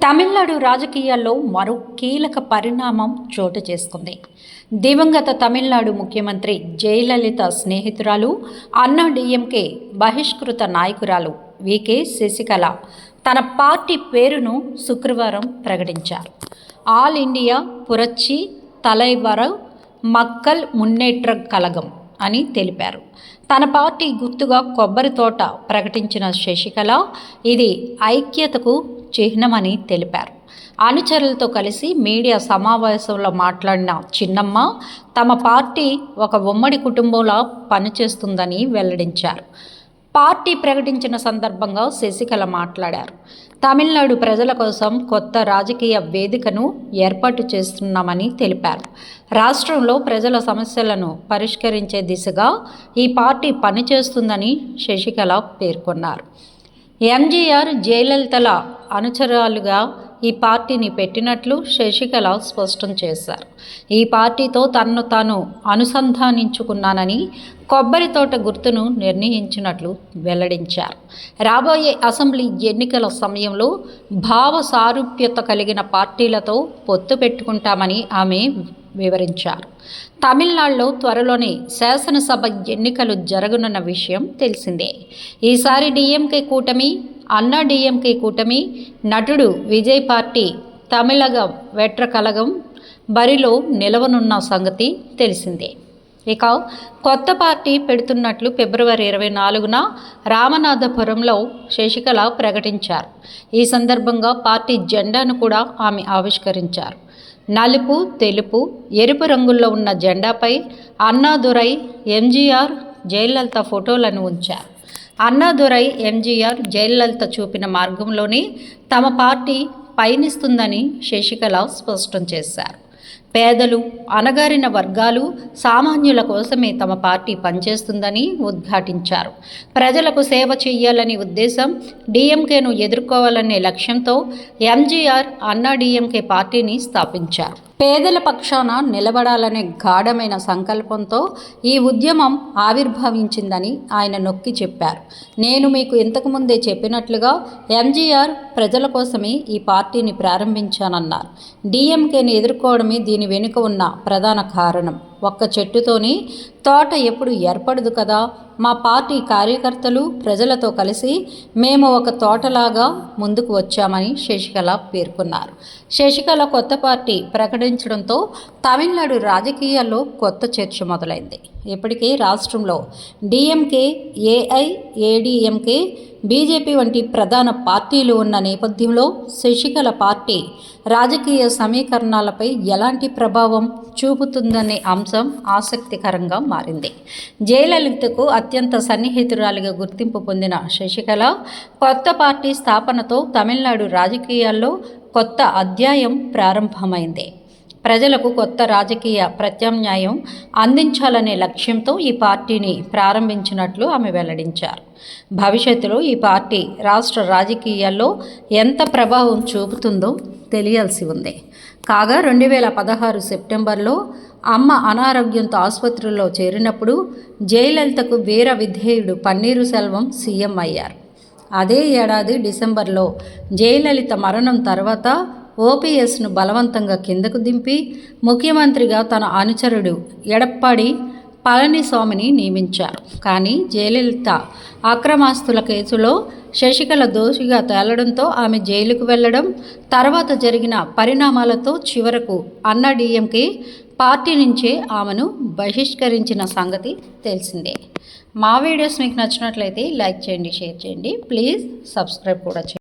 తమిళనాడు రాజకీయాల్లో మరో కీలక పరిణామం చోటు చేసుకుంది. దివంగత తమిళనాడు ముఖ్యమంత్రి జయలలిత స్నేహితురాలు, అన్నాడీఎంకే బహిష్కృత నాయకురాలు వికే శశికళ తన పార్టీ పేరును శుక్రవారం ప్రకటించారు. ఆల్ ఇండియా పురచ్చి తలైవర మక్కల్ మున్నేట్ర కళగం అని తెలిపారు. తన పార్టీ గుర్తుగా కొబ్బరి తోట ప్రకటించిన శశికళ ఇది ఐక్యతకు చిహ్నమని తెలిపారు. అనుచరులతో కలిసి మీడియా సమావేశంలో మాట్లాడిన చిన్నమ్మ తమ పార్టీ ఒక ఉమ్మడి కుటుంబంలా పనిచేస్తుందని వెల్లడించారు. పార్టీ ప్రకటించిన సందర్భంగా శశికళ మాట్లాడారు. తమిళనాడు ప్రజల కోసం కొత్త రాజకీయ వేదికను ఏర్పాటు చేస్తున్నామని తెలిపారు. రాష్ట్రంలో ప్రజల సమస్యలను పరిష్కరించే దిశగా ఈ పార్టీ పనిచేస్తుందని శశికళ పేర్కొన్నారు. ఎంజీఆర్, జయలలితల అనుచరులుగా ఈ పార్టీని పెట్టినట్లు శశికళ స్పష్టం చేశారు. ఈ పార్టీతో తనను తాను అనుసంధానించుకున్నానని, కొబ్బరి తోట గుర్తును నిర్ణయించినట్లు వెల్లడించారు. రాబోయే అసెంబ్లీ ఎన్నికల సమయంలో భావ సారూప్యత కలిగిన పార్టీలతో పొత్తు పెట్టుకుంటామని ఆమె వివరించారు. తమిళనాడులో త్వరలోనే శాసనసభ ఎన్నికలు జరగనున్న విషయం తెలిసిందే. ఈసారి డీఎంకే కూటమి, అన్నా డీఎంకే కూటమి, నటుడు విజయ్ పార్టీ తమిళగ వెట్ర కళగం బరిలో నిలవనున్న సంగతి తెలిసిందే. ఇక కొత్త పార్టీ పెడుతున్నట్లు ఫిబ్రవరి 24న రామనాథపురంలో శశికళ ప్రకటించారు. ఈ సందర్భంగా పార్టీ జెండాను కూడా ఆమె ఆవిష్కరించారు. నలుపు, తెలుపు, ఎరుపు రంగుల్లో ఉన్న జెండాపై అన్నాదురై, ఎంజీఆర్, జయలలిత ఫోటోలను ఉంచారు. అన్నాదురై, ఎంజీఆర్, జయలలిత చూపిన మార్గంలోనే తమ పార్టీ పయనిస్తుందని శశికళ స్పష్టం చేశారు. పేదలు, అణగారిన వర్గాలు, సామాన్యుల కోసమే తమ పార్టీ పనిచేస్తుందని ఉద్ఘాటించారు. ప్రజలకు సేవ చేయాలనే ఉద్దేశం, డీఎంకేను ఎదుర్కోవాలనే లక్ష్యంతో ఎంజీఆర్ అన్నా డీఎంకే పార్టీని స్థాపించారు. పేదల పక్షాన నిలబడాలనే గాఢమైన సంకల్పంతో ఈ ఉద్యమం ఆవిర్భవించిందని ఆయన నొక్కి చెప్పారు. నేను మీకు ఇంతకుముందే చెప్పినట్లుగా ఎంజీఆర్ ప్రజల కోసమే ఈ పార్టీని ప్రారంభించానన్నారు. డీఎంకేని ఎదుర్కోవడమే దీని వెనుక ఉన్న ప్రధాన కారణం. ఒక్క చెట్టుతోనే తోట ఎప్పుడు ఏర్పడదు కదా. మా పార్టీ కార్యకర్తలు ప్రజలతో కలిసి మేము ఒక తోటలాగా ముందుకు వచ్చామని శశికళ పేర్కొన్నారు. శశికళ కొత్త పార్టీ ప్రకటించడంతో తమిళనాడు రాజకీయాల్లో కొత్త చర్చ మొదలైంది. ఇప్పటికే రాష్ట్రంలో డీఎంకే, ఏఐఏడీఎంకే, బీజేపీ వంటి ప్రధాన పార్టీలు ఉన్న నేపథ్యంలో శశికళ పార్టీ రాజకీయ సమీకరణాలపై ఎలాంటి ప్రభావం చూపుతుందనే అంశం ఆసక్తికరంగా మారింది. జయలలితకు అత్యంత సన్నిహితురాలిగా గుర్తింపు పొందిన శశికళ కొత్త పార్టీ స్థాపనతో తమిళనాడు రాజకీయాల్లో కొత్త అధ్యాయం ప్రారంభమైంది. ప్రజలకు కొత్త రాజకీయ ప్రత్యామ్నాయం అందించాలనే లక్ష్యంతో ఈ పార్టీని ప్రారంభించినట్లు ఆమె వెల్లడించారు. భవిష్యత్తులో ఈ పార్టీ రాష్ట్ర రాజకీయాల్లో ఎంత ప్రభావం చూపుతుందో తెలియాల్సి ఉంది. కాగా 2016 సెప్టెంబర్లో అమ్మ అనారోగ్యంతో ఆసుపత్రిలో చేరినప్పుడు జయలలితకు వీర విధేయుడు పన్నీరు సెల్వం సీఎం అయ్యారు. అదే ఏడాది డిసెంబర్లో జయలలిత మరణం తర్వాత ఓపీఎస్ను బలవంతంగా కిందకు దింపి ముఖ్యమంత్రిగా తన అనుచరుడు ఎడప్పాడి పళనిస్వామిని నియమించారు. కానీ జయలలిత అక్రమాస్తుల కేసులో శశికళ దోషిగా తేలడంతో ఆమె జైలుకు వెళ్లడం, తర్వాత జరిగిన పరిణామాలతో చివరకు అన్నా డీఎంకే పార్టీ నుంచే ఆమెను బహిష్కరించిన సంగతి తెలిసిందే. మా వీడియోస్ మీకు నచ్చినట్లయితే లైక్ చేయండి, షేర్ చేయండి, ప్లీజ్ సబ్స్క్రైబ్ కూడా చేయండి.